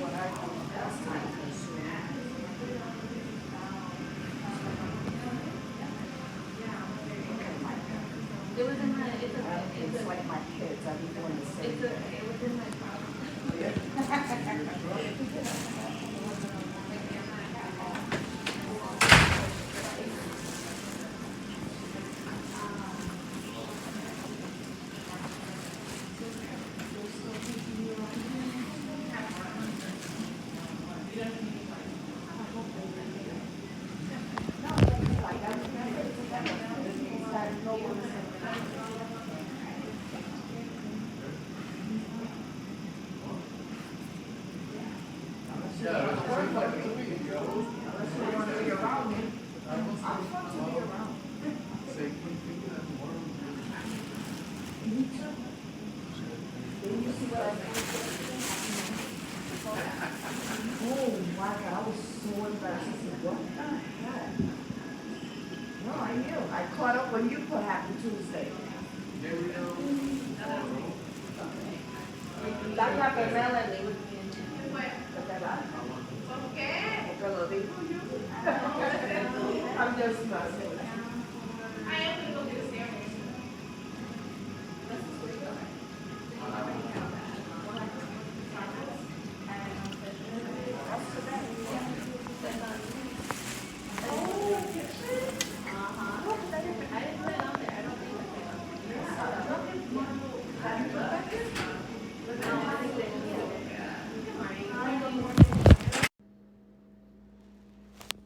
what I do. That's time consuming. Okay, my God. It was in my, it's It's like my kids. I be doing the same thing. it was in my Oh my God, I was so embarrassed. I said, what the heck? No, I knew. I caught up when you put Happy Tuesday. La capa Melanie. Okay, lo digo yo. I'm just messing.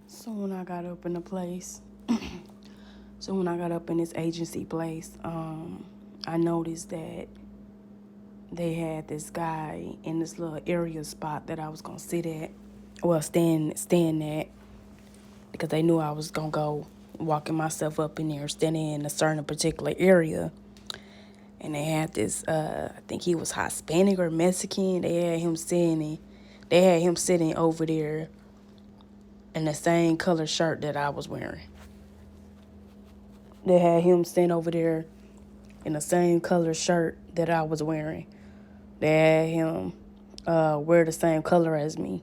So when I got up in the place, so when I got up in this agency place, I noticed that they had this guy in this little area spot that I was gonna sit at, well, stand at, because they knew I was gonna go walking myself up in there, standing in a certain particular area. And they had this, I think he was Hispanic or Mexican. They had him sitting over there in the same color shirt that I was wearing. They had him sitting over there in the same color shirt that I was wearing. They had him wear the same color as me.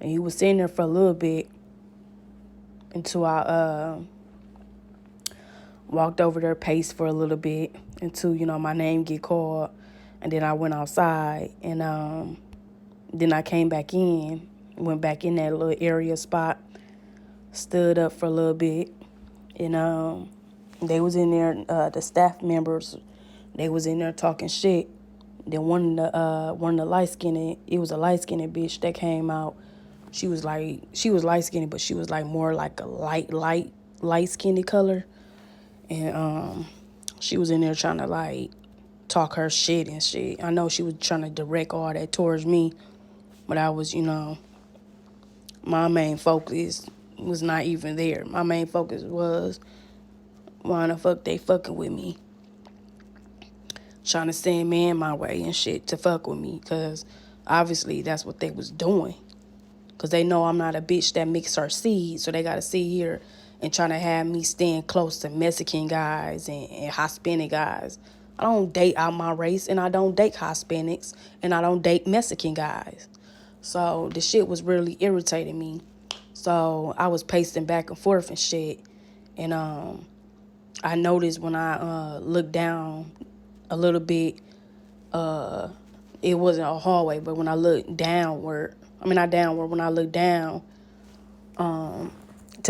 And he was sitting there for a little bit until I walked over there, paced for a little bit until, my name get called. And then I went outside and then I came back in, went back in that little area spot, stood up for a little bit. And they was in there, the staff members, they was in there talking shit. Then one of the light-skinned, it was a light-skinned bitch that came out. She was light-skinned, but she was like more like a light-skinned color. And she was in there trying to like talk her shit and shit. I know she was trying to direct all that towards me, but I was, my main focus was not even there. My main focus was why the fuck they fucking with me. Trying to send man my way and shit to fuck with me, because obviously that's what they was doing. Because they know I'm not a bitch that mix her seeds, so they got to sit here and trying to have me stand close to Mexican guys and Hispanic guys. I don't date out my race, and I don't date Hispanics, and I don't date Mexican guys. So the shit was really irritating me. So I was pacing back and forth and shit. And I noticed when I looked down a little bit, it wasn't a hallway, but when I looked downward, not downward, when I looked down to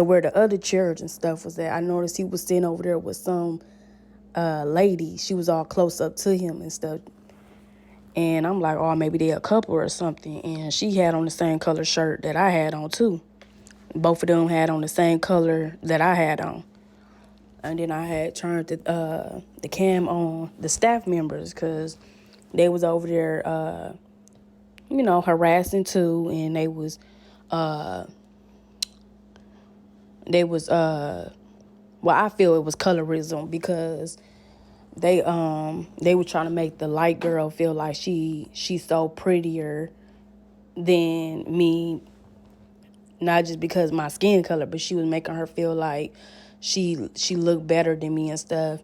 where the other chairs and stuff was at, I noticed he was sitting over there with some lady. She was all close up to him and stuff. And I'm like, oh, maybe they a couple or something. And she had on the same color shirt that I had on too. Both of them had on the same color that I had on. And then I had turned the cam on the staff members, because they was over there, harassing too. And they was, well, I feel it was colorism, because they were trying to make the light girl feel like she's so prettier than me, not just because of my skin color, but she was making her feel like she looked better than me and stuff,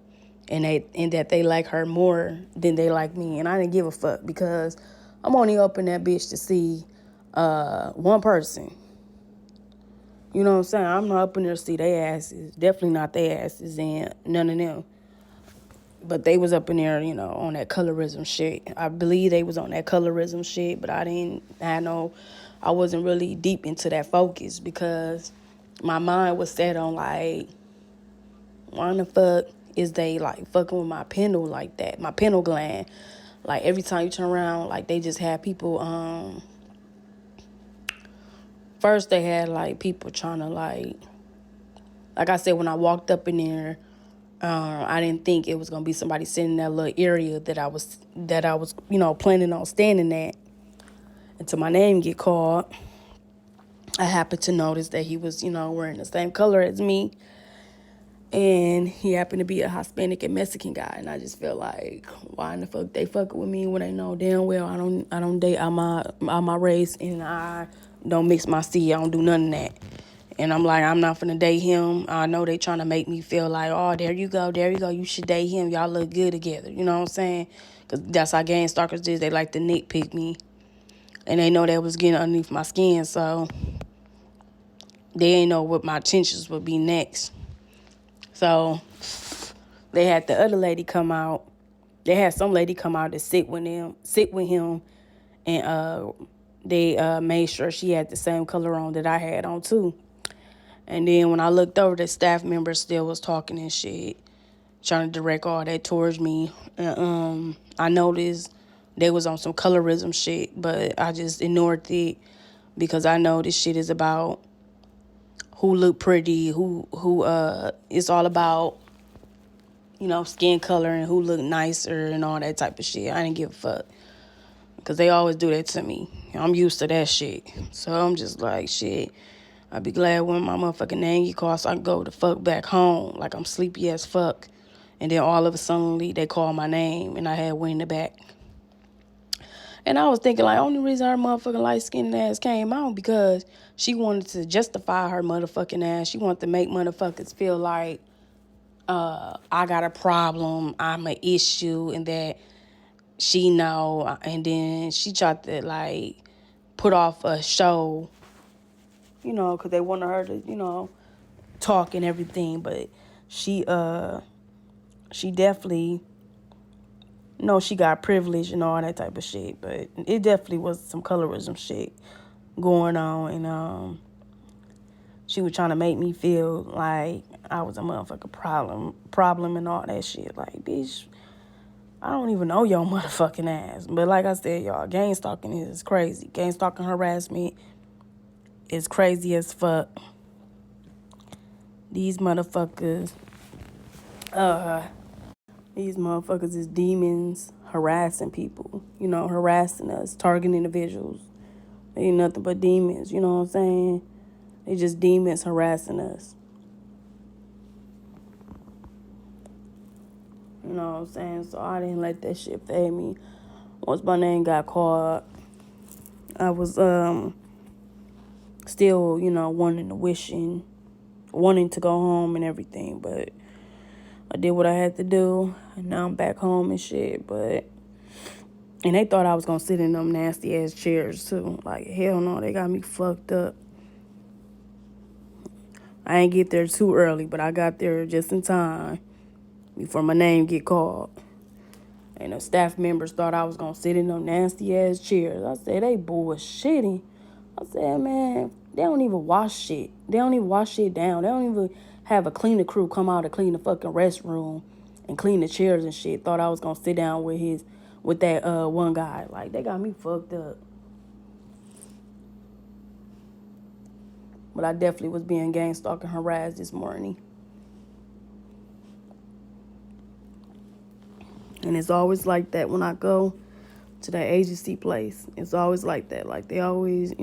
and that they like her more than they like me. And I didn't give a fuck, because I'm only up in that bitch to see one person. You know what I'm saying? I'm not up in there to see their asses. Definitely not their asses and none of them. But they was up in there, on that colorism shit. I believe they was on that colorism shit, but I wasn't really deep into that focus because my mind was set on like, why the fuck is they like fucking with my pineal like that? My pineal gland. Like every time you turn around, like they just had people, first they had like people trying to like I said, when I walked up in there, I didn't think it was gonna be somebody sitting in that little area that I was, planning on standing at. Until my name get called, I happened to notice that he was, wearing the same color as me, and he happened to be a Hispanic and Mexican guy. And I just feel like, why in the fuck they fucking with me when they know damn well I don't date all my race, and I don't mix my seed. I don't do none of that. And I'm like, I'm not finna date him. I know they trying to make me feel like, oh, there you go. You should date him. Y'all look good together. You know what I'm saying? Because that's how Gangstalkers did. They like to nitpick me. And they know that was getting underneath my skin. So they ain't know what my intentions would be next. So they had the other lady come out. They had some lady come out to sit with him. And they made sure she had the same color on that I had on too. And then when I looked over, the staff member still was talking and shit, trying to direct all that towards me. And I noticed they was on some colorism shit, but I just ignored it because I know this shit is about who look pretty, who it's all about, skin color and who look nicer and all that type of shit. I didn't give a fuck because they always do that to me. I'm used to that shit. So I'm just like, shit. I'd be glad when my motherfucking name get called so I can go the fuck back home. Like I'm sleepy as fuck. And then all of a sudden they call my name and I had wind in the back. And I was thinking like, only reason her motherfucking light-skinned ass came out because she wanted to justify her motherfucking ass. She wanted to make motherfuckers feel like I got a problem, I'm an issue, and that she know. And then she tried to like put off a show, because they wanted her to, talk and everything. But she definitely, she got privilege and all that type of shit. But it definitely was some colorism shit going on. And she was trying to make me feel like I was a motherfucking problem and all that shit. Like, bitch, I don't even know your motherfucking ass. But like I said, y'all, gang stalking is crazy. Gang stalking harassment is crazy as fuck. These motherfuckers is demons harassing people, harassing us, targeting individuals. They ain't nothing but demons, you know what I'm saying? They just demons harassing us. You know what I'm saying? So I didn't let that shit fade me. Once my name got called, I was still, wanting to go home and everything, but I did what I had to do, and now I'm back home and shit. And they thought I was gonna sit in them nasty ass chairs too. Like, hell no, they got me fucked up. I ain't get there too early, but I got there just in time before my name get called. And the staff members thought I was gonna sit in them nasty ass chairs. I said, they bullshitting. I said, man, they don't even wash shit. They don't even wash shit down. They don't even have a cleaner crew come out to clean the fucking restroom and clean the chairs and shit. Thought I was gonna sit down with that one guy. Like, they got me fucked up. But I definitely was being gang stalking harassed this morning. And it's always like that when I go to that agency place. It's always like that. Like, they always,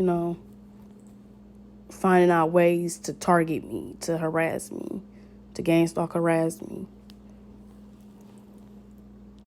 finding out ways to target me, to harass me, to gang stalk harass me.